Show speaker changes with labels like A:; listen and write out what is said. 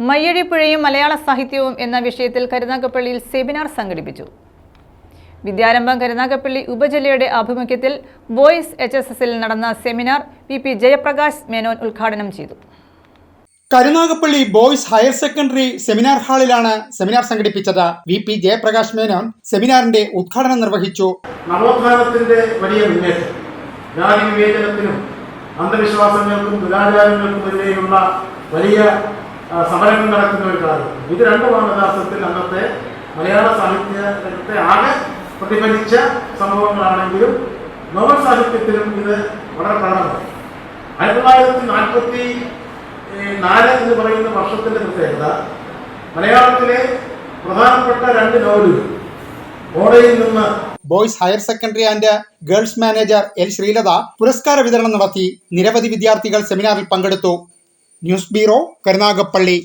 A: മയ്യഴിപ്പുഴയും മലയാള സാഹിത്യവും എന്ന വിഷയത്തിൽ കരുനാഗപ്പള്ളിയിൽ സെമിനാർ സംഘടിപ്പിച്ചു. വിദ്യാരംഭം കരുനാഗപ്പള്ളി ഉപജില്ലയുടെ ആഭിമുഖ്യത്തിൽ ബോയ്സ് HSSൽ നടന്ന സെമിനാർ VP ജയപ്രകാശ് മേനോൻ ഉദ്ഘാടനം ചെയ്തു.
B: Karunagappally boys higher secondary seminar ഹാളിലാണ് സെമിനാർ സംഘടിപ്പിച്ചത്. VP ജയപ്രകാശ് മേനോൻ സെമിനാറിന്റെ ഉദ്ഘാടനം നിർവഹിച്ചു.
C: നവോത്ഥാനത്തിന്റെ വലിയ മുന്നേറ്റം, ജാതി വിവേചനത്തിനും അന്ധവിശ്വാസങ്ങൾക്കും ദുരാചാരങ്ങൾക്കും എതിരെയുള്ള വലിയ സമരങ്ങൾ നടക്കുന്ന ഒരു കാലം. ഇത് രണ്ടുമാണ് യഥാർത്ഥത്തിൽ അന്നത്തെ മലയാള സാഹിത്യ രംഗത്തെ ആകെ പ്രതിഫലിച്ച സംഭവങ്ങളാണെങ്കിലും നോവൽ സാഹിത്യത്തിലും ഇത് വളരെ പ്രധാനമാണ്. 1944 എന്ന് പറയുന്ന വർഷത്തിന്റെ പ്രത്യേകത മലയാളത്തിലെ പ്രധാനപ്പെട്ട 2 നോവലുകൾ ഓടയിൽ നിന്ന്.
B: Boys higher secondary and girls manager L. Sreelatha പുരസ്കാര വിതരണം നടത്തി. നിരവധി വിദ്യാർത്ഥികൾ സെമിനാറിൽ പങ്കെടുത്തു. News bureau, Karunagappally.